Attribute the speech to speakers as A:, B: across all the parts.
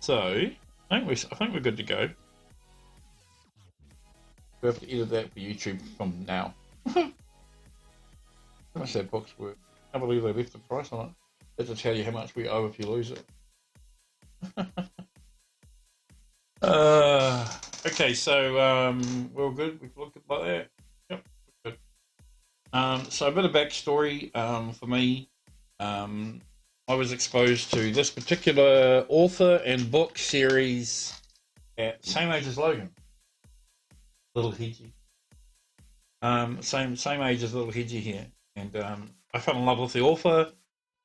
A: So I think we're good to go. We have to edit that for YouTube from now. How much that book's worth? I can't believe they left the price on it. That's to tell you how much we owe if you lose it. Okay, so we're all good. We've looked at like that. Yep, good. So a bit of backstory for me. I was exposed to this particular author and book series at same age as Logan. Little Hedgie. Same age as Little Hedgie here, and I fell in love with the author.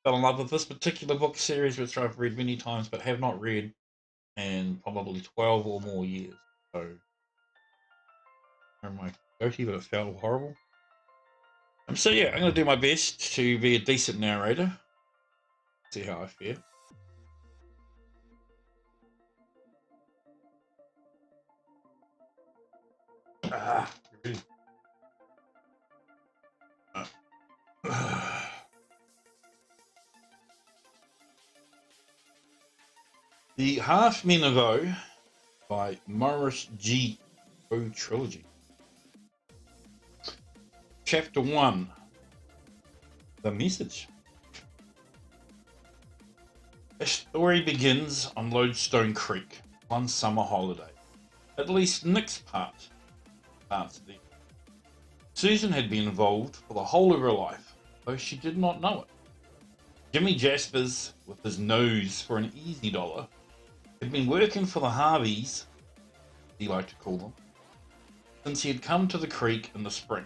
A: Fell in love with this particular book series, which I've read many times, but have not read in probably 12 or more years. So, my goatee, but it felt horrible. So yeah, I'm going to do my best to be a decent narrator. See how I fare. Ready? The Halfmen of O by Morris G. O Trilogy. Chapter 1. The Message. The story begins on Lodestone Creek, one summer holiday. At least Nick's part starts there. Susan had been involved for the whole of her life, though she did not know it. Jimmy Jaspers, with his nose for an easy dollar, had been working for the Harveys, he liked to call them, since he had come to the creek in the spring.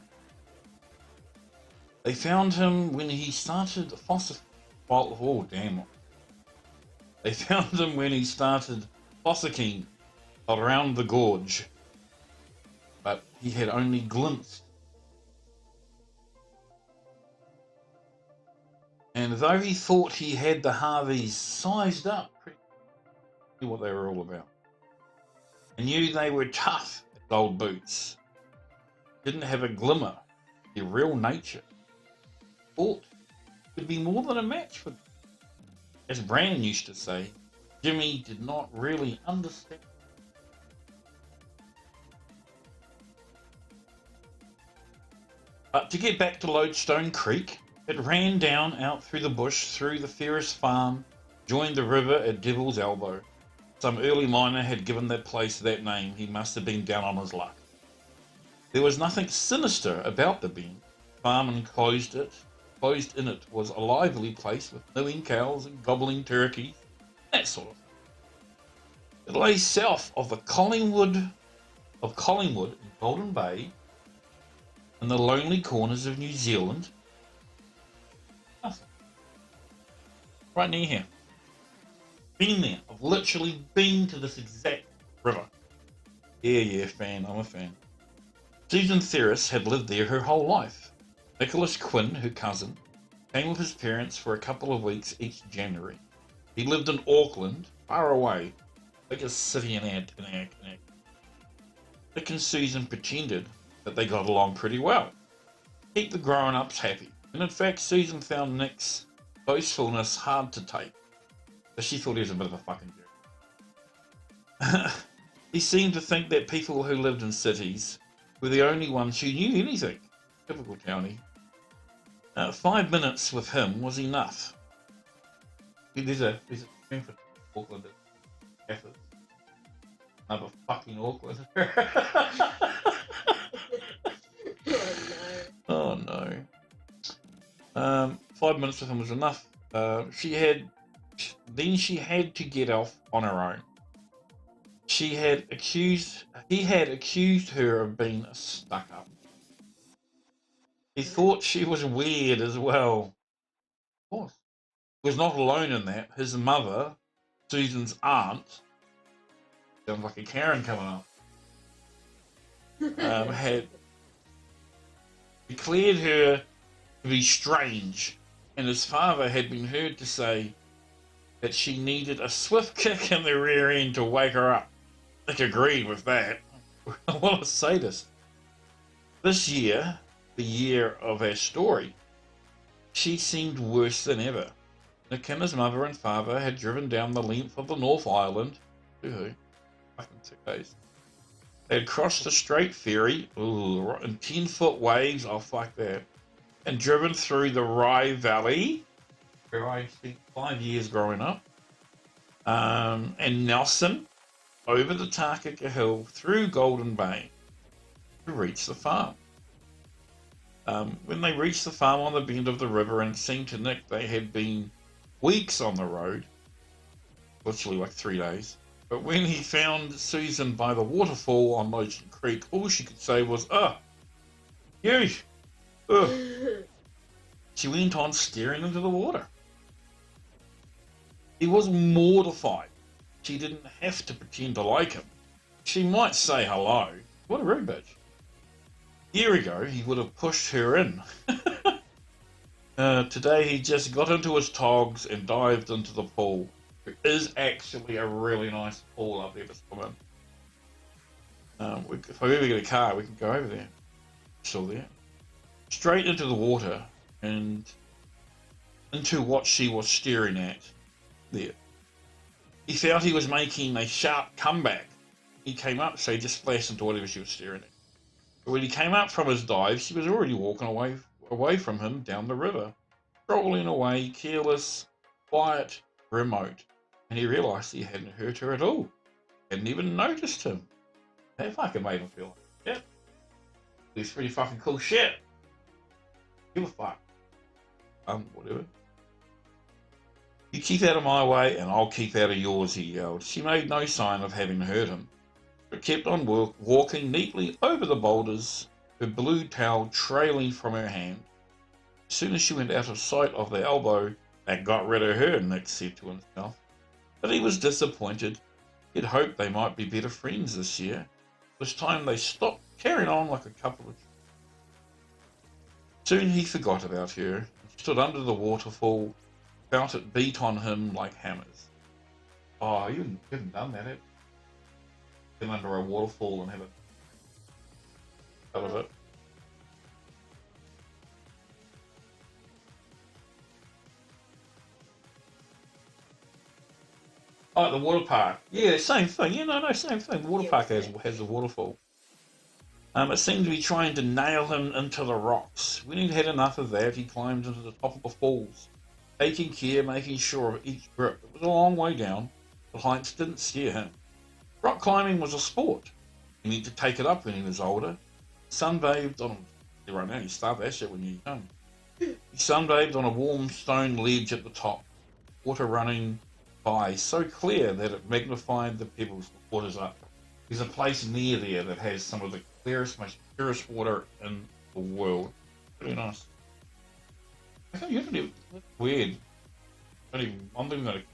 A: They found him when he started They found him when he started fossicking around the gorge, but he had only glimpsed. And though he thought he had the Harveys sized up, knew what they were all about. And knew they were tough as old boots. Didn't have a glimmer of their real nature. Thought could be more than a match for them. As Brandon used to say, Jimmy did not really understand. But to get back to Lodestone Creek, it ran down out through the bush, through the Ferris farm, joined the river at Devil's Elbow. Some early miner had given that place that name. He must have been down on his luck. There was nothing sinister about the bend. Farm enclosed in it was a lively place with milling cows and gobbling turkeys, that sort of thing. It lay south of the Collingwood in Golden Bay, in the lonely corners of New Zealand. Nothing. Right near here. Been there. I've literally been to this exact river. Yeah, fan. I'm a fan. Susan Ferris had lived there her whole life. Nicholas Quinn, her cousin, came with his parents for a couple of weeks each January. He lived in Auckland, far away, like a city in our. Nick and Susan pretended that they got along pretty well. Keep the grown-ups happy. And in fact, Susan found Nick's boastfulness hard to take. But she thought he was a bit of a fucking jerk. He seemed to think that people who lived in cities were the only ones who knew anything. Typical townie. 5 minutes with him was enough. There's a thing for Auckland. Another fucking Auckland. Oh no. 5 minutes with him was enough. She had to get off on her own. He had accused her of being a stuck-up. He thought she was weird as well. Of course. He was not alone in that. His mother, Susan's aunt, sounds like a Karen coming up, had declared her to be strange, and his father had been heard to say that she needed a swift kick in the rear end to wake her up. Nick agreed with that. What a sadist. This year, the year of our story, she seemed worse than ever. Nick and his mother and father had driven down the length of the North Island Woohoo. Fucking 2 days. They had crossed the Strait Ferry, in 10-foot waves, oh fuck that, and driven through the Rye Valley, where I spent 5 years growing up, and Nelson, over the Takaka Hill, through Golden Bay, to reach the farm. When they reached the farm on the bend of the river, and it seemed to Nick they had been weeks on the road, literally like 3 days. But when he found Susan by the waterfall on Motion Creek, all she could say was, you, ugh. She went on staring into the water. He was mortified. She didn't have to pretend to like him. She might say hello. What a rude bitch. A year ago, he would have pushed her in. Today, he just got into his togs and dived into the pool. It is actually a really nice pool up there to swim in. If I ever get a car, we can go over there. Still there. Straight into the water and into what she was staring at there. He felt he was making a sharp comeback. He came up, so he just splashed into whatever she was staring at. But when he came up from his dive, she was already walking away from him down the river, strolling away, careless, quiet, remote. And he realised he hadn't hurt her at all. Hadn't even noticed him. That fucking made him feel like shit. This pretty fucking cool shit. Give a fuck. Whatever. You keep out of my way and I'll keep out of yours, he yelled. She made no sign of having heard him, but kept on walking neatly over the boulders, her blue towel trailing from her hand. As soon as she went out of sight of the elbow, that got rid of her, Nick said to himself. But he was disappointed. He'd hoped they might be better friends this year. This time they stopped carrying on like a couple of... Soon he forgot about her, and stood under the waterfall, felt it beat on him like hammers. Oh, you haven't done that, have you? Been under a waterfall and have it out of it. Oh, the water park. Yeah, same thing. Yeah, no, same thing. The water park has a waterfall. It seemed to be trying to nail him into the rocks. When he'd had enough of that, he climbed into the top of the falls, taking care, making sure of each grip. It was a long way down. The heights didn't scare him. Rock climbing was a sport. He needed to take it up when he was older. Sunbathed on... Right now, you start that shit when you're young. He sunbathed on a warm stone ledge at the top. Water running by so clear that it magnified the pebbles the water's up. There's a place near there that has some of the clearest, most purest water in the world. Really nice. I can't even... That's weird. I'm not even going to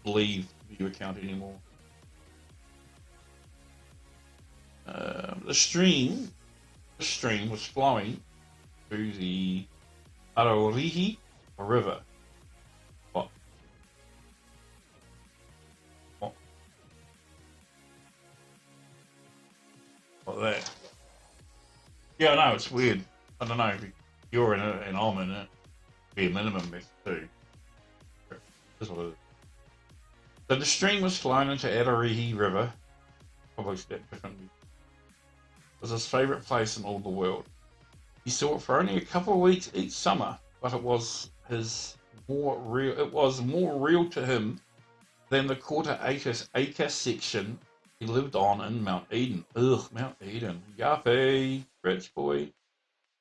A: believe the view account anymore. The stream was flowing through the Araurihi River. What? What that? Yeah, I know, it's weird. I don't know, if you're in it and I'm in it. Be a minimum mix too. That's what it is. So the stream was flowing into Araurihi River. Probably said differently. It was his favourite place in all the world. He saw it for only a couple of weeks each summer, but it was more real to him than the quarter-acre section he lived on in Mount Eden. Ugh, Mount Eden. Yuppie, rich boy.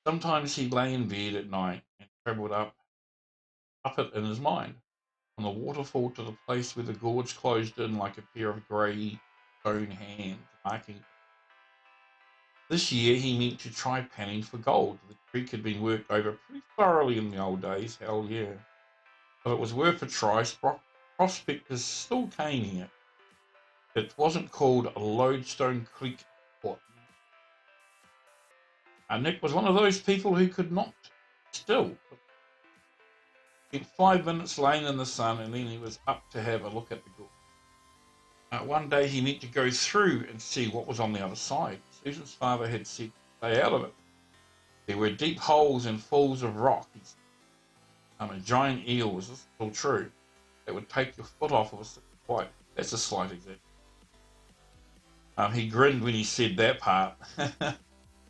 A: Sometimes he lay in bed at night and travelled up it in his mind, from the waterfall to the place where the gorge closed in like a pair of grey stone hands, marking. This year he meant to try panning for gold. The creek had been worked over pretty thoroughly in the old days, hell yeah. But it was worth a try. Prospectors still came here. It wasn't called Lodestone Creek Port. Nick was one of those people who could not still. Spent 5 minutes laying in the sun and then he was up to have a look at the gorge. One day he meant to go through and see what was on the other side. Susan's father had said, stay out of it. There were deep holes and falls of rock. A giant eel, was this still true? That would take your foot off of a stick of white. That's a slight example. He grinned when he said that part,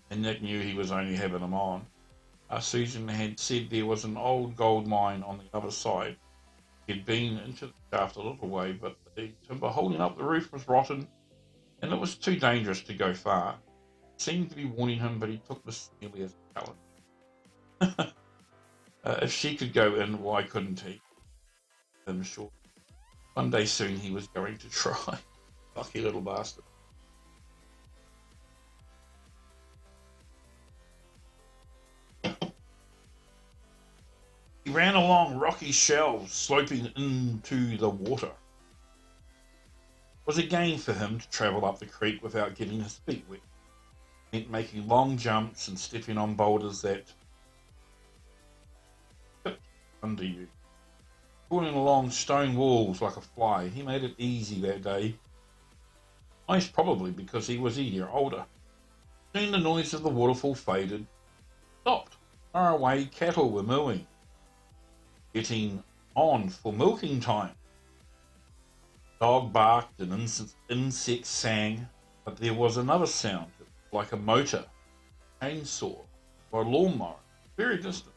A: and Nick knew he was only having him on. Susan had said there was an old gold mine on the other side. He'd been into the shaft a little way, but the timber holding up the roof was rotten, and it was too dangerous to go far. It seemed to be warning him, but he took this merely as a challenge. If she could go in, why couldn't he? I'm sure one day soon he was going to try. Lucky little bastard. He ran along rocky shelves, sloping into the water. It was a game for him to travel up the creek without getting his feet wet. It meant making long jumps and stepping on boulders that tipped under you. Crawling along stone walls like a fly, he made it easy that day. Most probably because he was a year older. Soon the noise of the waterfall faded, stopped. Far away cattle were mooing. Getting on for milking time. Dog barked and insects sang, but there was another sound, like a motor, chainsaw, or a lawnmower, very distant.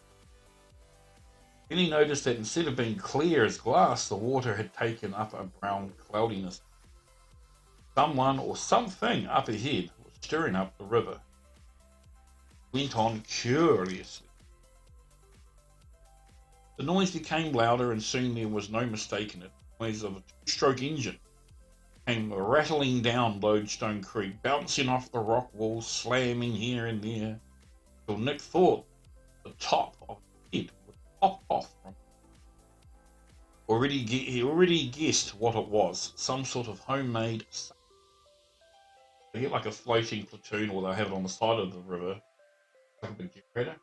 A: Then he noticed that instead of being clear as glass, the water had taken up a brown cloudiness. Someone or something up ahead was stirring up the river. He went on curiously. The noise became louder, and soon there was no mistaking it. The noise of a two-stroke engine came rattling down Lodestone Creek, bouncing off the rock walls, slamming here and there, till Nick thought the top of his head would pop off from it. He already guessed what it was, some sort of homemade. They get like a floating platoon, or they'll have it on the side of the river, like a big generator,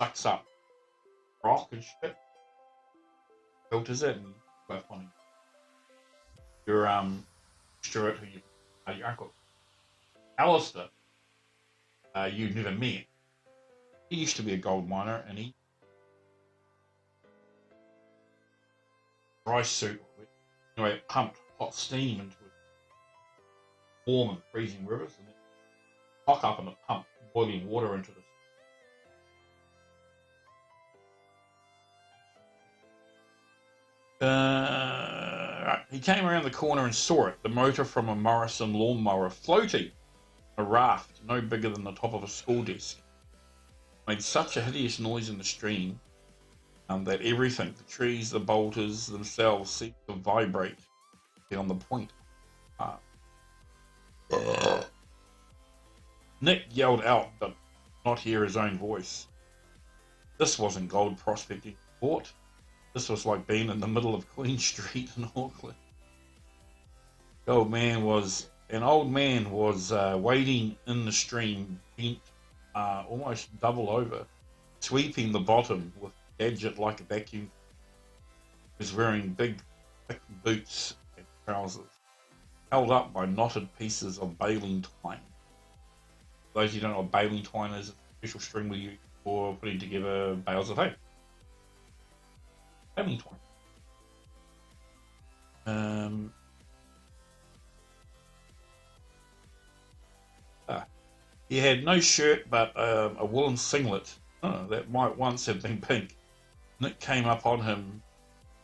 A: sucks up rock and shit, filters it, and quite funny. Your Stuart, who your uncle Alistair, you never met. He used to be a gold miner, and he dry suit. Anyway, it pumped hot steam into it, warm and freezing rivers, and then lock up and it pumped boiling water into this. Right. He came around the corner and saw it, the motor from a Morrison lawnmower floating, a raft no bigger than the top of a school desk. It made such a hideous noise in the stream that everything, the trees, the boulders themselves, seemed to vibrate on the point. Nick yelled out, but did not hear his own voice. This wasn't gold prospecting sport. This was like being in the middle of Queen Street in Auckland. The old man was wading in the stream, bent almost double over, sweeping the bottom with a gadget like a vacuum. He was wearing big, thick boots and trousers, held up by knotted pieces of baling twine. For those who don't know what baling twine is, it's a special string we use for putting together bales of hay. Baling twine. He had no shirt but a woolen singlet that might once have been pink. Nick came up on him,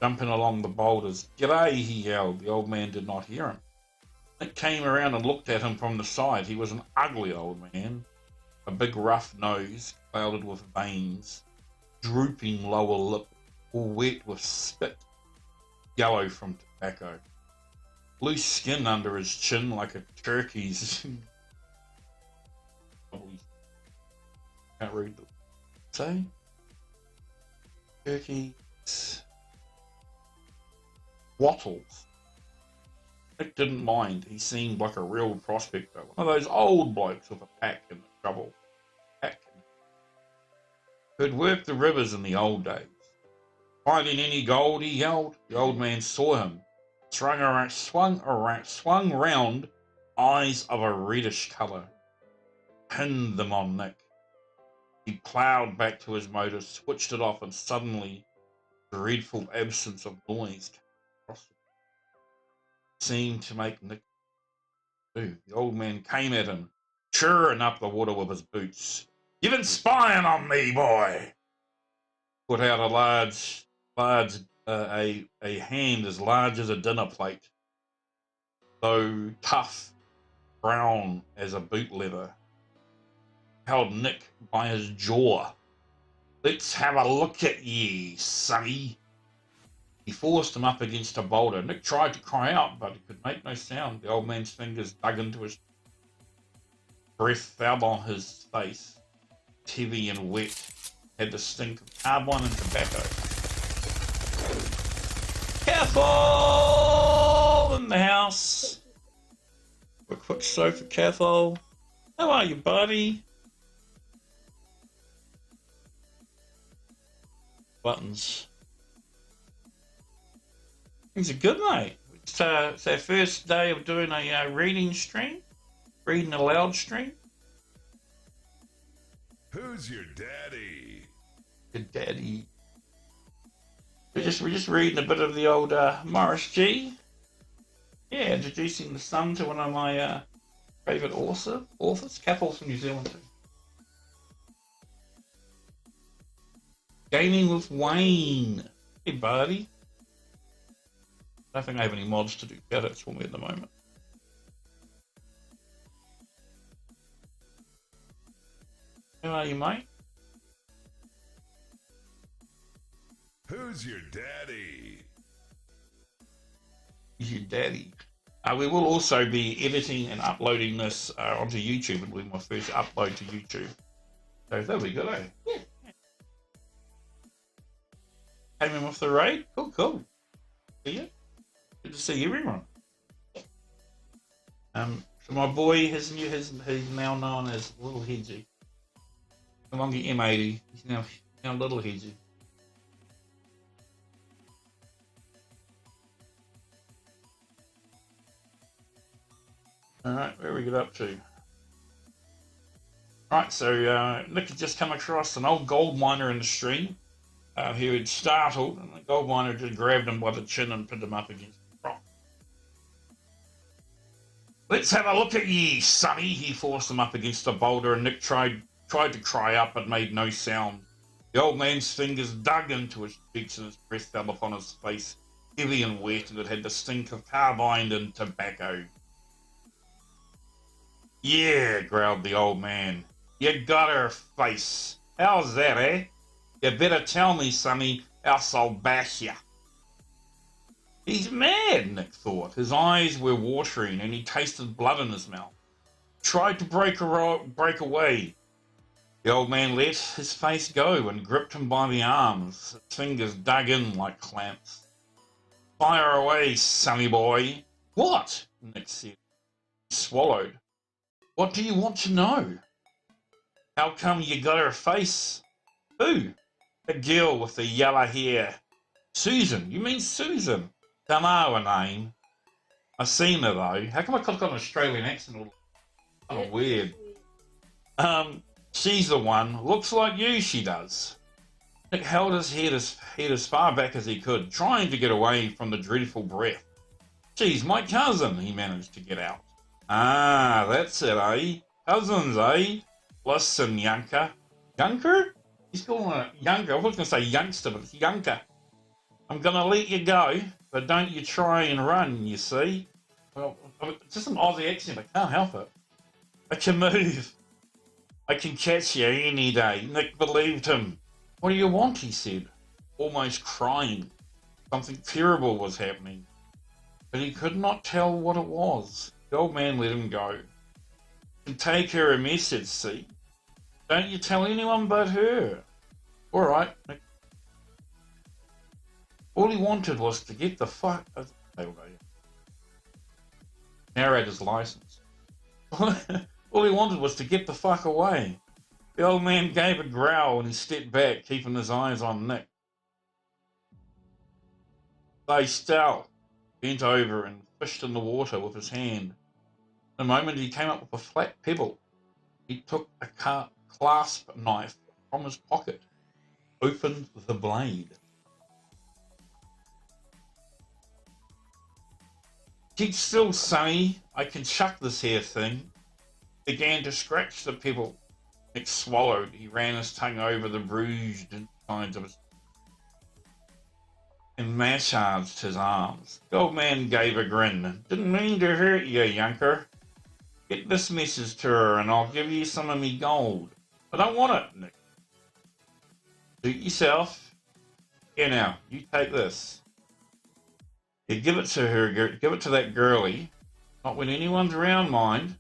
A: jumping along the boulders. "G'day," he yelled. The old man did not hear him. Nick came around and looked at him from the side. He was an ugly old man, a big rough nose, clouded with veins, drooping lower lip, all wet with spit, yellow from tobacco. Loose skin under his chin like a turkey's. Can't read the say. Turkeys. Wattles. Nick didn't mind. He seemed like a real prospector. One of those old blokes with a pack and a shovel. Who'd worked the rivers in the old days. "Finding any gold?" he yelled. The old man saw him. Swung round, eyes of a reddish colour. Pinned them on Nick. He ploughed back to his motor, switched it off, and suddenly, dreadful absence of noise came across him. Seemed to make Nick Ooh, the old man came at him, churring up the water with his boots. "You've been spying on me, boy!" Put out a hand as large as a dinner plate, though tough, brown as a boot leather. Held Nick by his jaw. "Let's have a look at ye, sonny." He forced him up against a boulder. Nick tried to cry out, but he could make no sound. The old man's fingers dug into his breath, fell on his face, heavy and wet, had the stink of carbon and tobacco. Careful in the house. A quick sofa, Cathol. How are you, buddy? Buttons. Things are good, mate. It's our first day of doing a reading stream, reading aloud stream.
B: Who's your daddy?
A: Your daddy. We're just reading a bit of the old Morris G. Yeah, introducing the son to one of my favourite authors, Cathal's from New Zealand too. Gaming with Wayne. Hey, buddy. I don't think I have any mods to do edits for me at the moment. How are you, mate?
B: Who's your daddy?
A: Your daddy. We will also be editing and uploading this onto YouTube. It'll be my first upload to YouTube. So that'll be good, eh? Yeah. Came in with the raid. Cool. See ya. Good to see everyone. So my boy, he's now known as Little Hedgie. No longer M80. He's now Little Hedgie. Alright, where we get up to? Right, so Nick had just come across an old gold miner in the stream who had startled, and the gold miner just grabbed him by the chin and pinned him up against the rock. "Let's have a look at ye, sonny." He forced him up against a boulder, and Nick tried to cry up but made no sound. The old man's fingers dug into his cheeks and his breath fell upon his face, heavy and wet, and it had the stink of carbine and tobacco. "Yeah," growled the old man. "You got her face. How's that, eh? You better tell me, sonny, else I'll bash ya." He's mad, Nick thought. His eyes were watering and he tasted blood in his mouth. Tried to break away. The old man let his face go and gripped him by the arms. His fingers dug in like clamps. "Fire away, sonny boy." "What?" Nick said. He swallowed. "What do you want to know?" "How come you got her face?" "Who?" "The girl with the yellow hair." "Susan? You mean Susan?" "Dunno her name. I seen her though." How come I got an Australian accent? Kind of weird. She's the one. Looks like you, she does. Nick held his head as far back as he could, trying to get away from the dreadful breath. "She's my cousin," he managed to get out. "Ah, that's it, eh? Cousins, eh? Listen, Yunker." "Yunker?" He's calling it Yunker. I was going to say youngster, but it's Yunker. "I'm going to let you go, but don't you try and run, you see." Well, it's just an Aussie accent. I can't help it. "I can move. I can catch you any day." Nick believed him. "What do you want?" he said, almost crying. Something terrible was happening, but he could not tell what it was. The old man let him go. "You can take her a message, see? Don't you tell anyone but her." "All right." Nick. All he wanted was to get the fuck... Narrator's license. All he wanted was to get the fuck away. The old man gave a growl and he stepped back, keeping his eyes on Nick. Lay still, bent over and fished in the water with his hand. In a moment he came up with a flat pebble. He took a clasp knife from his pocket, opened the blade. "Keep still, sonny. I can chuck this here thing. Began to scratch the pebble. Nick swallowed. He ran his tongue over the bruised sides of his and massaged his arms. The old man gave a grin. Didn't mean to hurt you, younker. Get this message to her and I'll give you some of me gold. I don't want it, Nick. Suit yourself. Here now, you take this. You give it to her, give it to that girlie. Not when anyone's around, mind.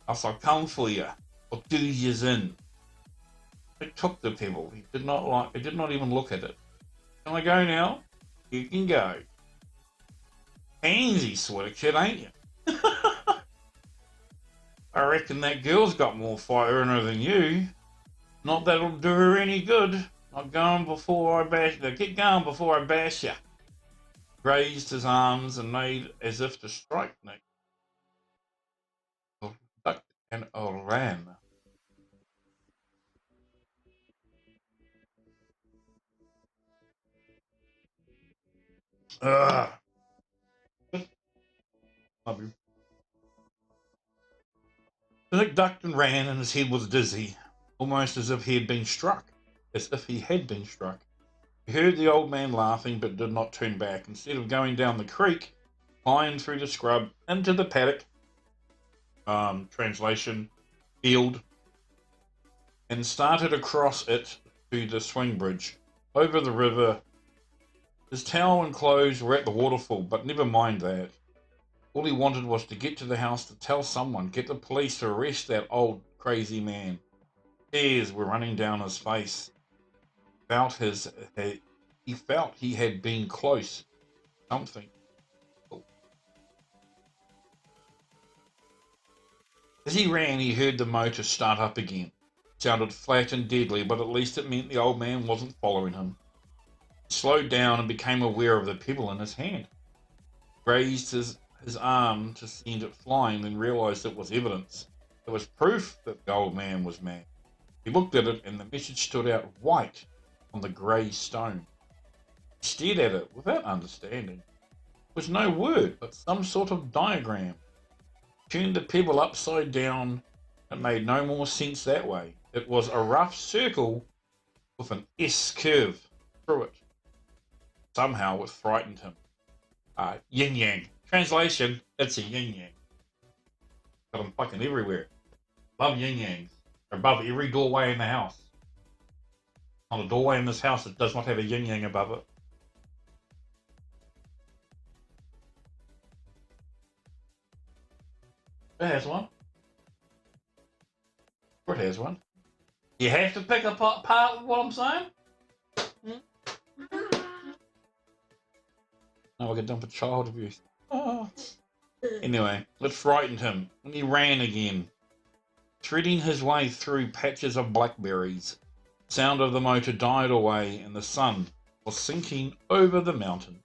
A: Else I'll come for you. I'll do yous in. He took the pebble. He did not even look at it. Can I go now? You can go. Pansy sort of kid, ain't you? I reckon that girl's got more fire in her than you. Not that'll do her any good. Not going before I bash. Get going before I bash ya. Raised his arms and made as if to strike Nick. Ducked and ran. Ugh. Nick ducked and ran, and his head was dizzy, almost as if he had been struck. He heard the old man laughing, but did not turn back. Instead of going down the creek, climbed through the scrub into the paddock, translation, field, and started across it to the swing bridge, over the river. His towel and clothes were at the waterfall, but never mind that. All he wanted was to get to the house to tell someone, get the police to arrest that old crazy man. Tears were running down his face. He felt he had been close. Something. As he ran, he heard the motor start up again. It sounded flat and deadly, but at least it meant the old man wasn't following him. He slowed down and became aware of the pebble in his hand. He raised his arm to send it flying, then realized it was evidence. It was proof that the old man was mad. He looked at it, and the message stood out white on the grey stone. He stared at it without understanding. It was no word, but some sort of diagram. He turned the pebble upside down. It made no more sense that way. It was a rough circle with an S curve through it. Somehow it frightened him. Yin yang. Translation, it's a yin yang. Got them fucking everywhere. Love yin yangs. They're above every doorway in the house. On a doorway in this house that does not have a yin yang above it. It has one. It has one. You have to pick apart what I'm saying? Now I get done for child abuse. Oh. Anyway, it frightened him, and he ran again, threading his way through patches of blackberries. The sound of the motor died away, and the sun was sinking over the mountain.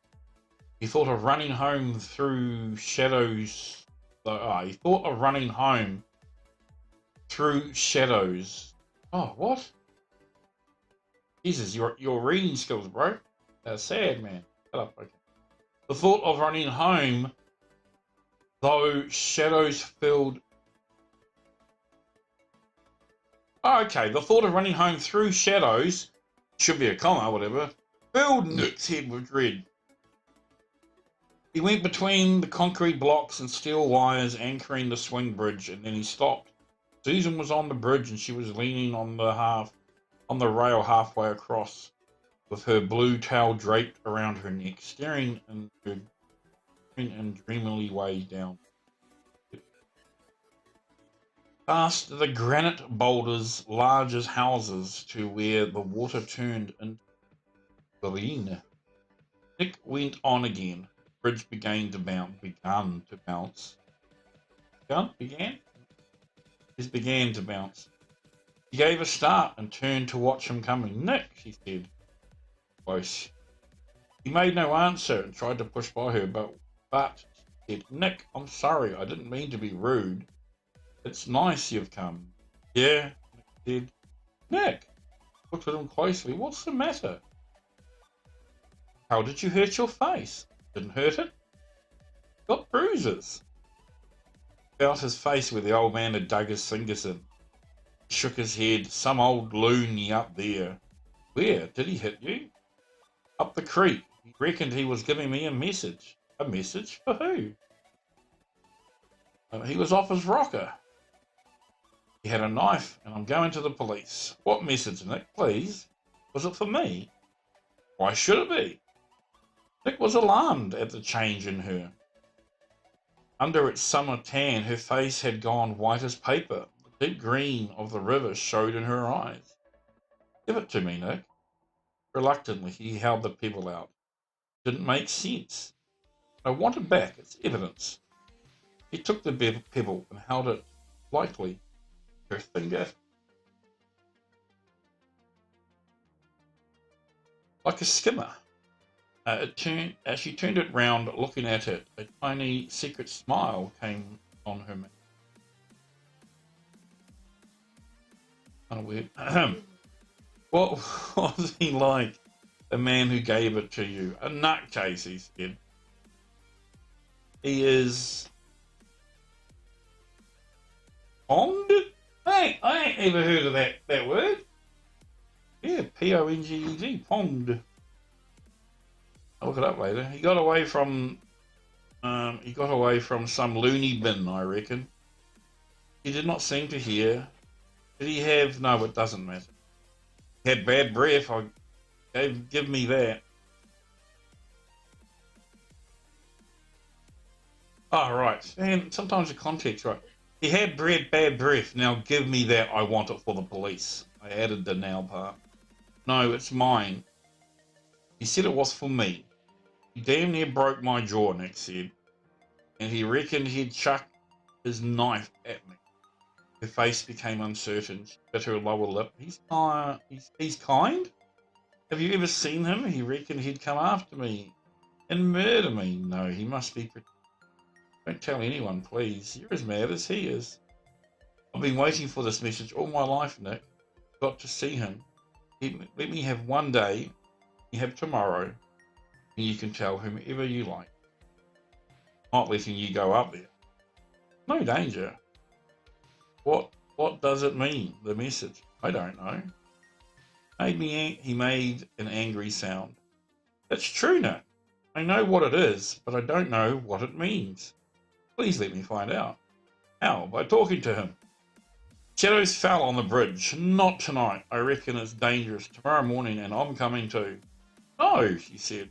A: He thought of running home through shadows. He thought of running home through shadows. Oh, what? Jesus, your reading skills, bro. That's sad, man. Shut up, okay. The thought of running home, though shadows filled. Oh, okay, the thought of running home through shadows, should be a comma, whatever, filled Nick's head with dread. He went between the concrete blocks and steel wires anchoring the swing bridge, and then he stopped. Susan was on the bridge, and she was leaning on the rail halfway across, with her blue towel draped around her neck, staring and dreamily way down. Past the granite boulders, large as houses, to where the water turned into green. Nick went on again. The bridge began to bounce. Began to bounce. She gave a start and turned to watch him coming. Nick, she said. Close. He made no answer and tried to push by her, but she said, Nick, I'm sorry, I didn't mean to be rude. It's nice you've come. Yeah, Nick said. Nick, looked at him closely. What's the matter? How did you hurt your face? Didn't hurt it? Got bruises. Felt his face where the old man had dug his fingers in. He shook his head. Some old loony up there. Where? Did he hit you? Up the creek. He reckoned he was giving me a message. A message? For who? He was off his rocker. He had a knife, and I'm going to the police. What message, Nick, please? Was it for me? Why should it be? Nick was alarmed at the change in her. Under its summer tan, her face had gone white as paper. The deep green of the river showed in her eyes. Give it to me, Nick. Reluctantly, he held the pebble out. It didn't make sense. I want it back. It's evidence. He took the pebble and held it lightly. Her finger like a skimmer. As she turned it round, looking at it, a tiny secret smile came on her mouth. Kind of weird. What was he like, the man who gave it to you? A nutcase, he said. He is ponged? Hey, I ain't ever heard of that word. Yeah, Ponged, ponged. I'll look it up later. He got away from some loony bin, I reckon. He did not seem to hear. Did he have? No, it doesn't matter. He had bad breath. Give me that. Oh, right. And sometimes the context, right. He had bad breath. Now give me that. I want it for the police. I added the now part. No, it's mine. He said it was for me. He damn near broke my jaw, Nick said. And he reckoned he'd chuck his knife at me. Her face became uncertain. She bit her lower lip. He's kind? Have you ever seen him? He reckoned he'd come after me and murder me. No, he must be... Don't tell anyone, please. You're as mad as he is. I've been waiting for this message all my life, Nick. Got to see him. Let me have one day. You have tomorrow. And you can tell whomever you like. Not letting you go up there. No danger. What does it mean, the message? I don't know. He made an angry sound. That's true, Nick. I know what it is, but I don't know what it means. Please let me find out. How? By talking to him. Shadows fell on the bridge. Not tonight. I reckon it's dangerous. Tomorrow morning, and I'm coming too. No, she said.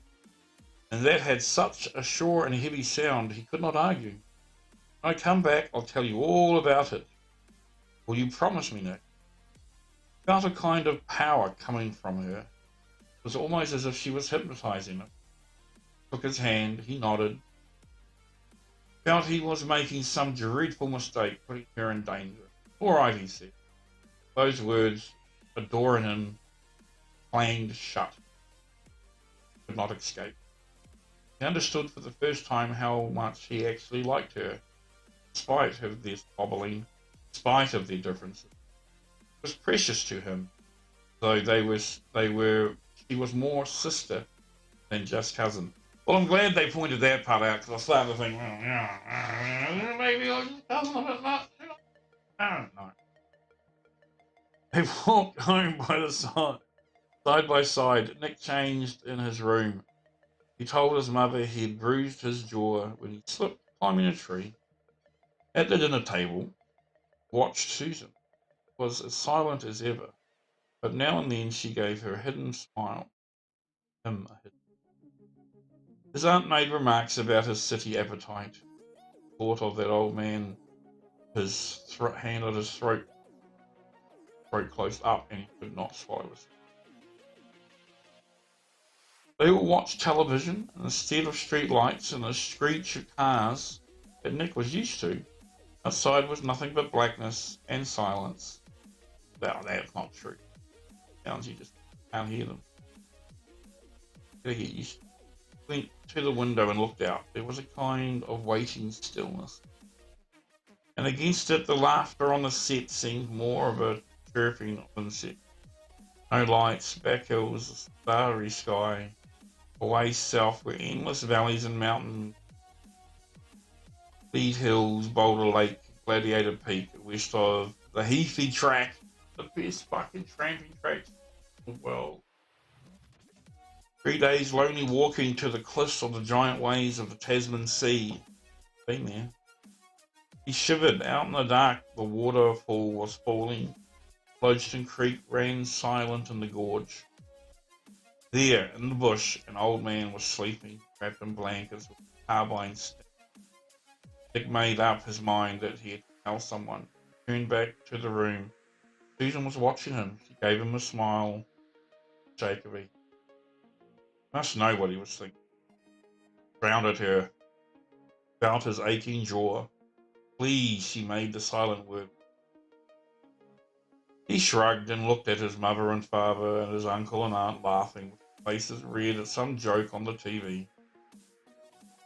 A: And that had such a sure and heavy sound he could not argue. When I come back, I'll tell you all about it. Will you promise me, Nick? I felt a kind of power coming from her. It was almost as if she was hypnotizing him. Took his hand, he nodded. Felt he was making some dreadful mistake, putting her in danger. All right, he said. Those words, a door in him, clanged shut. Could not escape. He understood for the first time how much he actually liked her, in spite of their squabbling, in spite of their differences. It was precious to him, though she was more sister than just cousin. Well, I'm glad they pointed that part out, because I started to think, well, yeah, maybe I was cousin of it, not. I don't know. They walked home by the side by side. Nick changed in his room. He told his mother he had bruised his jaw when he slipped climbing a tree. At the dinner table, watched Susan. Was as silent as ever, but now and then she gave her hidden smile. Him a hidden. His aunt made remarks about his city appetite. Thought of that old man, his hand at his throat closed up, and he could not swallow it. They all watched television, and instead of street lights and the screech of cars that Nick was used to, outside was nothing but blackness and silence. Well, that's not true. Sounds you just can't hear them. Gotta get used to it. Went to the window and looked out. There was a kind of waiting stillness. And against it, the laughter on the set seemed more of a chirping of insects. No lights, back hills, a starry sky. Away south were endless valleys and mountains. Bead Hills, Boulder Lake, Gladiator Peak, west of the Heafy Track, the best fucking tramping tracks in the world. 3 days lonely walking to the cliffs of the giant waves of the Tasman Sea. Been there. He shivered. Out in the dark, the waterfall was falling. Lodgeston Creek ran silent in the gorge. There, in the bush, an old man was sleeping, wrapped in blankets with a carbine stick. Dick made up his mind that he had to tell someone. He turned back to the room. Susan was watching him. She gave him a smile, shakery. Must know what he was thinking. Frowned at her, felt his aching jaw. Please, she made the silent word. He shrugged and looked at his mother and father and his uncle and aunt laughing, with faces red at some joke on the TV.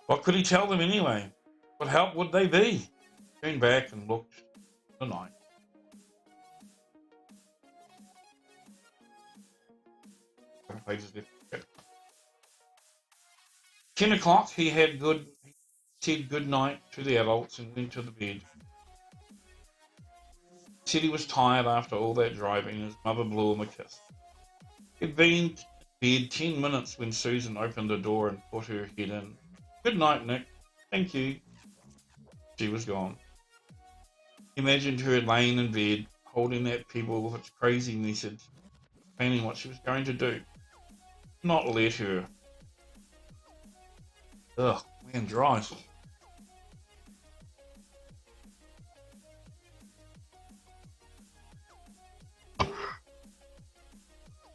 A: What could he tell them anyway? What help would they be? He turned back and looked at the night. Pages left. 10 o'clock, he said good night to the adults and went to the bed. He said he was tired after all that driving. His mother blew him a kiss. He'd been in bed 10 minutes when Susan opened the door and put her head in. Good night, Nick. Thank you. She was gone. He imagined her laying in bed, holding that pebble with its crazy message, planning what she was going to do. Not let her. Ugh, man, dries.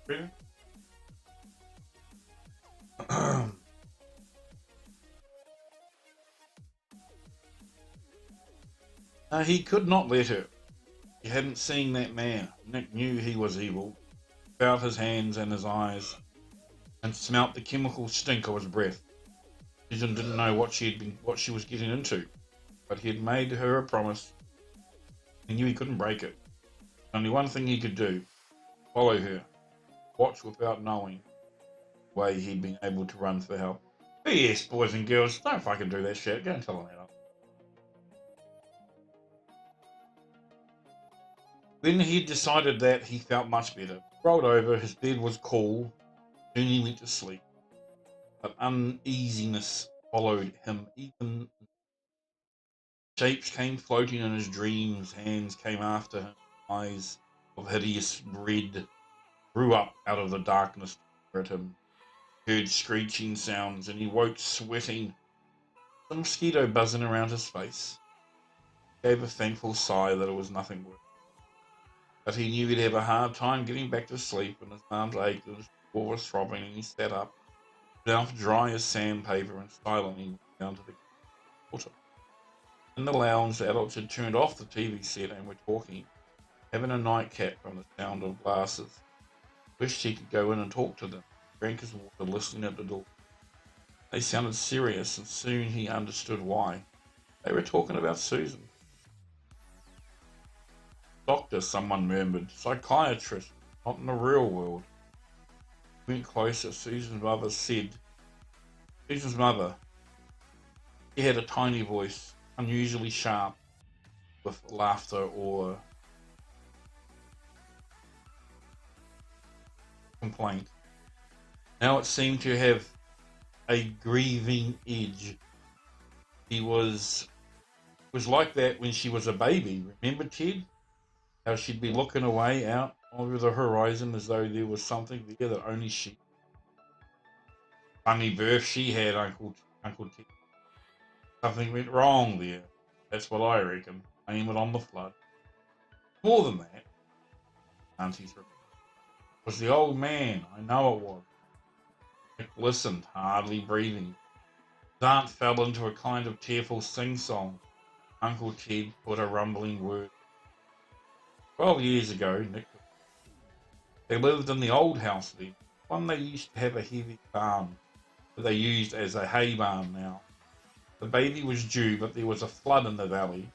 A: Really? He could not let her. He hadn't seen that man. Nick knew he was evil. Felt his hands and his eyes, and smelt the chemical stink of his breath. Susan didn't know what she was getting into, but he had made her a promise. He knew he couldn't break it. Only one thing he could do: follow her, watch without knowing the way he'd been able to run for help. But yes, boys and girls, don't fucking do that shit. Go and tell him that. Then he decided that he felt much better. Rolled over, his bed was cool. Soon he went to sleep. But uneasiness followed him. Even shapes came floating in his dreams. Hands came after him. Eyes of hideous red grew up out of the darkness to stare at him. He heard screeching sounds, and he woke sweating. A mosquito buzzing around his face. He gave a thankful sigh that it was nothing worse. But he knew he'd have a hard time getting back to sleep, and his arms ached and his jaw was throbbing, and he sat up, mouth dry as sandpaper, and silently went down to the water. In the lounge, the adults had turned off the TV set and were talking, having a nightcap from the sound of glasses. Wished he could go in and talk to them. Drank his water, listening at the door. They sounded serious, and soon he understood why. They were talking about Susan. Doctor, someone murmured. Psychiatrist, not in the real world. He went closer. Susan's mother said. Susan's mother. She had a tiny voice, unusually sharp, with laughter or complaint. Now it seemed to have a grieving edge. He was like that when she was a baby. Remember, Ted? How she'd be looking away out over the horizon as though there was something there that only she. Funny birth she had, Uncle Ted. Something went wrong there. That's what I reckon. Blame it on the flood. More than that, Auntie's repeated. It was the old man. I know it was. Nick listened, hardly breathing. His aunt fell into a kind of tearful sing-song. Uncle Ted put a rumbling word. 12 years ago, Nick. They lived in the old house then. One they used to have a heavy barn that they used as a hay barn now. The baby was due, but there was a flood in the valley.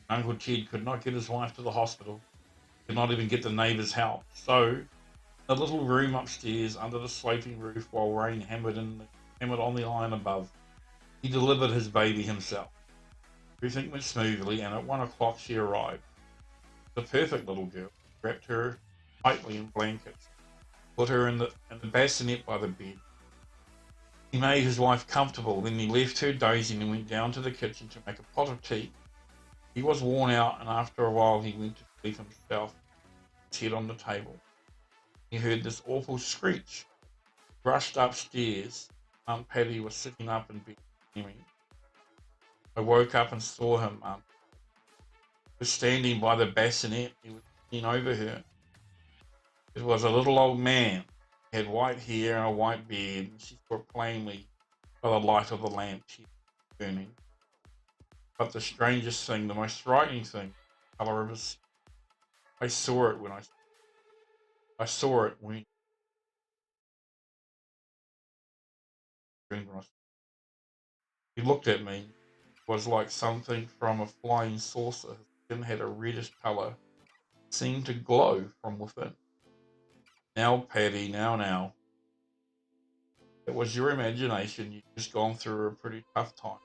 A: Uncle Ted could not get his wife to the hospital, could not even get the neighbours' help. So, the little room upstairs under the sloping roof while rain hammered on the iron above, he delivered his baby himself. Everything went smoothly, and at 1 o'clock she arrived. The perfect little girl. Wrapped her tightly in blankets, put her in the bassinet by the bed. He made his wife comfortable, then he left her dozing and went down to the kitchen to make a pot of tea. He was worn out, and after a while he went to sleep himself, his head on the table. He heard this awful screech. Rushed upstairs. Aunt Patty was sitting up in bed screaming. I woke up and saw him. Aunt was standing by the bassinet. He was leaning over her. It was a little old man. He had white hair and a white beard, and she saw it plainly by the light of the lamp she was burning. But the strangest thing, the most frightening thing, the colour of his, I saw it when he looked at me. It was like something from a flying saucer. His skin had a reddish colour, seemed to glow from within. Now, Paddy, now. It was your imagination. You've just gone through a pretty tough time.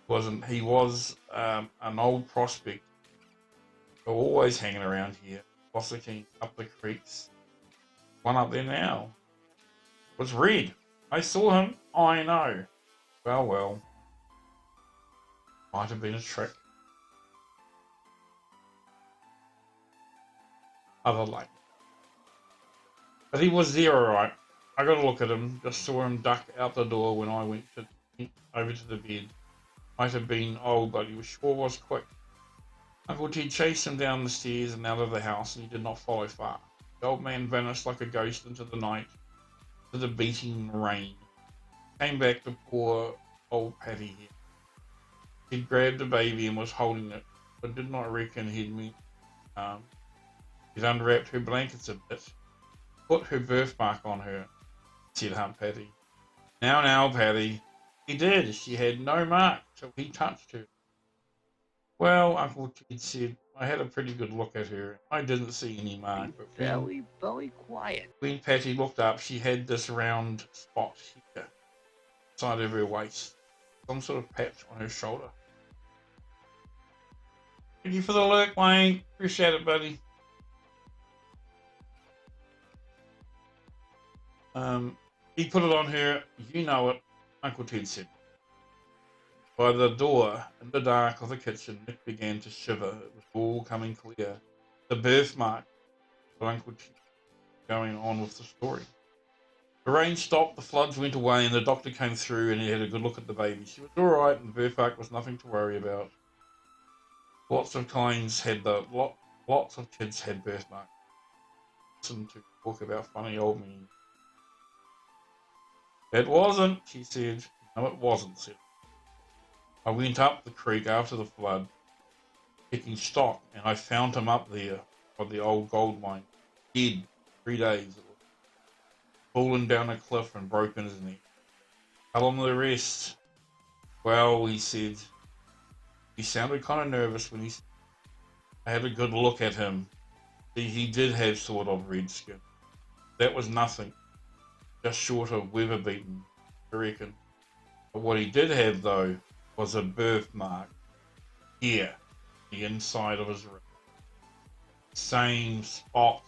A: Wasn't he? Was an old prospector, always hanging around here, fossicking up the creeks. One up there now was red. I saw him. I know. Well, might have been a trick. Other like, but he was there, all right. I got a look at him. Just saw him duck out the door when I went over to the bed. Might have been old, but he sure was quick. Uncle Ted chased him down the stairs and out of the house, and he did not follow far. The old man vanished like a ghost into the night, to the beating rain. Came back to poor old Patty here. He'd grabbed the baby and was holding it, but did not reckon he'd unwrapped her blankets a bit, put her birthmark on her, said Aunt Patty. Now, Patty. He did. She had no mark till he touched her. Well, Uncle Ted said, I had a pretty good look at her. I didn't see any mark, but
C: very quiet.
A: When Patty looked up, she had this round spot here, side of her waist, some sort of patch on her shoulder. Thank you for the alert, Wayne. Appreciate it, buddy. He put it on her. You know it, Uncle Ted said. By the door, in the dark of the kitchen, Nick began to shiver. It was all coming clear. The birthmark. But Uncle Ted going on with the story. The rain stopped, the floods went away, and the doctor came through and he had a good look at the baby. She was all right, and the birthmark was nothing to worry about. Lots of kids had birthmarks. Listen to talk about funny old men. It wasn't, she said. No, it wasn't, said. I went up the creek after the flood, taking stock, and I found him up there by the old gold mine, dead 3 days. Fallen down a cliff and broken his neck. Tell him the rest. Well, he said. He sounded kind of nervous when I had a good look at him. See, he did have sort of red skin. That was nothing. Just short of weather beaten, I reckon. But what he did have, though, was a birthmark here, the inside of his wrist. Same spot,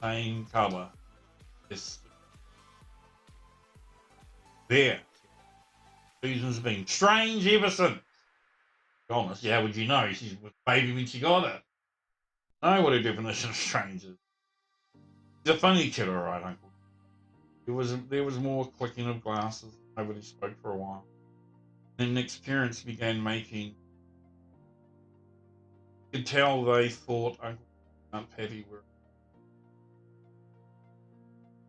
A: same colour. There. Susan's been strange ever since. Be honest, how would you know? She was a baby when she got it. Know what her definition of strange is. He's a funny kid, alright, Uncle. There was more clicking of glasses. Nobody spoke for a while. Then Nick's parents began making. You could tell they thought Uncle and Aunt Patty were.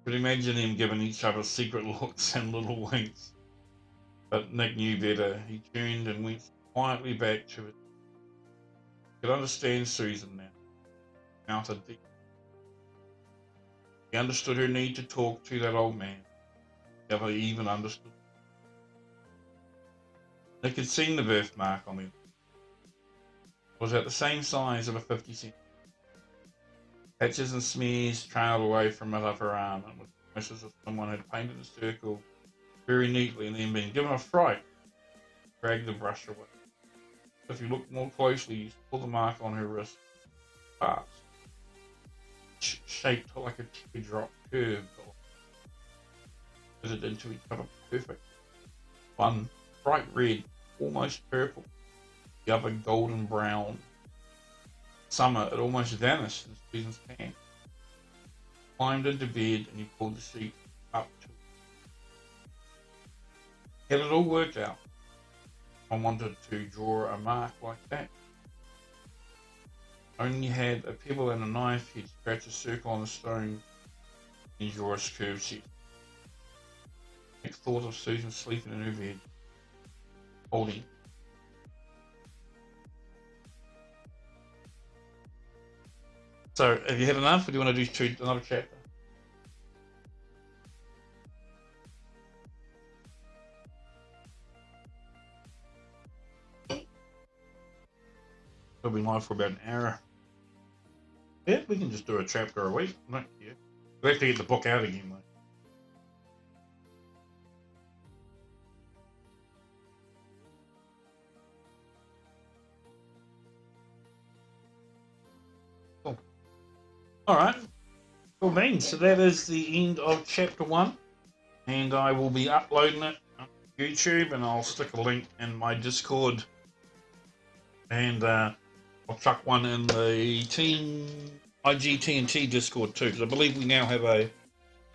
A: Could imagine them giving each other secret looks and little winks. But Nick knew better. He turned and went quietly back to it. He could understand Susan now. Mounted deep. He understood her need to talk to that old man. Never even understood. Nick had seen the birthmark on it. It was at the same size of a 50-cent. Patches and smears trailed away from it up her arm, and it was almost as if someone had painted a circle very neatly and then been given a fright. drag the brush away. If you look more closely, you saw the mark on her wrist. Fast. Shaped like a teardrop curve. Fitted into each other perfect. One bright red, almost purple. The other golden brown. Summer, it almost vanished in Susan's hand. Climbed into bed and he pulled the sheet up to it. Had it all worked out. I wanted to draw a mark like that. Only had a pebble and a knife, he'd scratch a circle on the stone and draw a curved shape. I thought of Susan sleeping in her bed, holding. So, have you had enough, or do you want to do another chapter? We'll be live for about an hour. Yeah, we can just do a chapter a week. No, yeah. We have to get the book out again, though. Cool. Alright. Cool beans. So that is the end of chapter 1. And I will be uploading it on YouTube, and I'll stick a link in my Discord. And I'll chuck one in the IG TNT Discord too, because I believe we now have a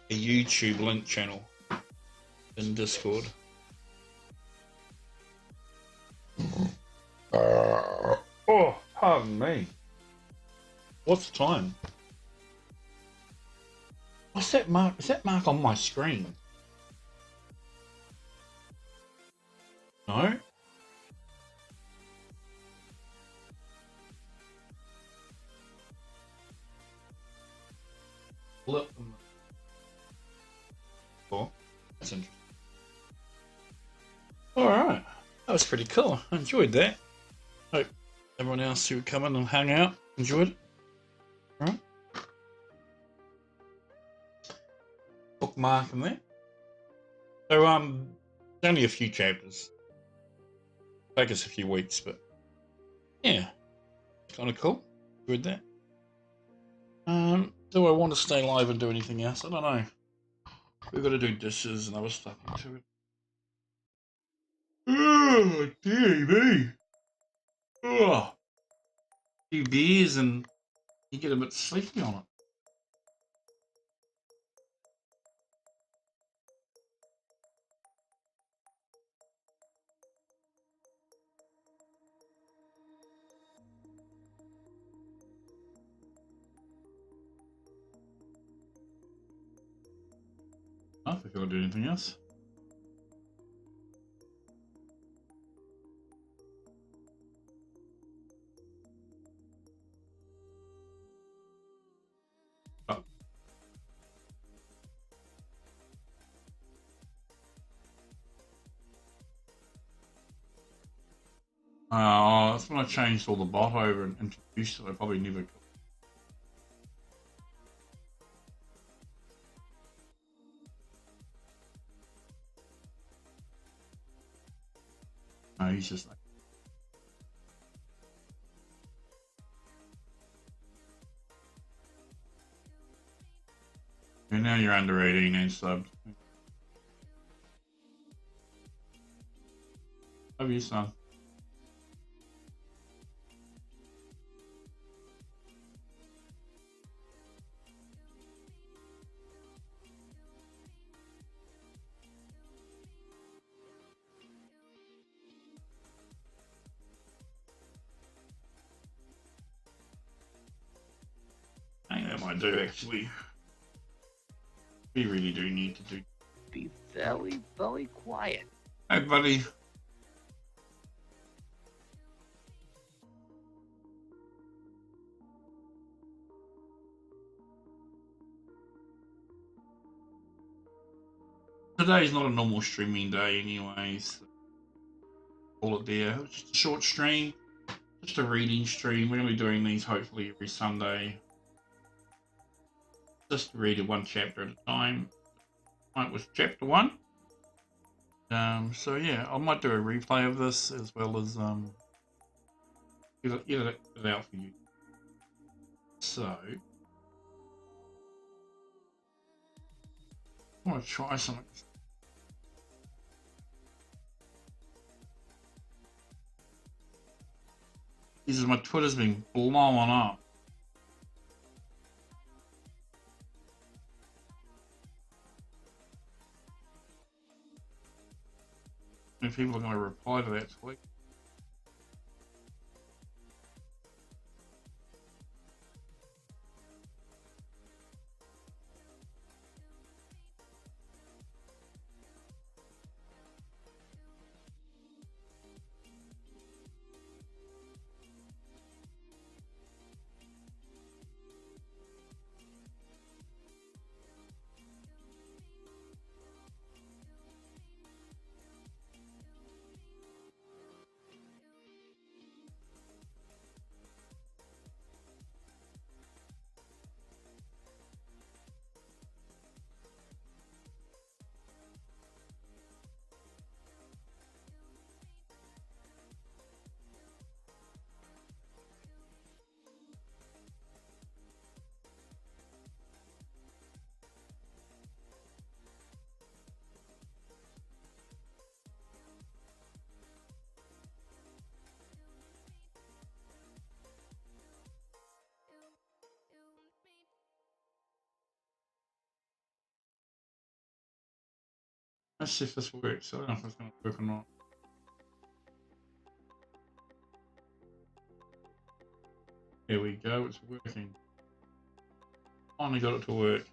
A: YouTube link channel in Discord. Oh, pardon me. What's the time? What's that mark? Is that mark on my screen? No? Flip them. Cool. That's interesting. Alright. That was pretty cool. I enjoyed that. Hope everyone else who come in and hung out enjoyed it. Alright. Bookmark in there. So only a few chapters. Take us a few weeks, but yeah. It's kinda cool. Enjoyed that. Do I want to stay live and do anything else? I don't know. We've got to do dishes and other stuff into it. Oh, TV. Oh. A few beers and you get a bit sleepy on it. I don't think I'll do anything else. Oh. That's when I changed all the bot over and introduced it. I probably never could. No, he's just like. And now you're under 18 and subbed. Love you, son. I think that might do, actually. We really do need to do.
C: Be very, very quiet.
A: Hey, buddy. Today's not a normal streaming day anyways. Call it there. It's just a short stream. Just a reading stream. We're going to be doing these hopefully every Sunday. Just read one chapter at a time. Tonight was chapter 1. So yeah, I might do a replay of this as well as edit it out for you. So I want to try something. Jesus, my Twitter's been blowing up. And people are going to reply to that tweet. Let's see if this works. I don't know if it's going to work or not. There we go, it's working. Finally got it to work.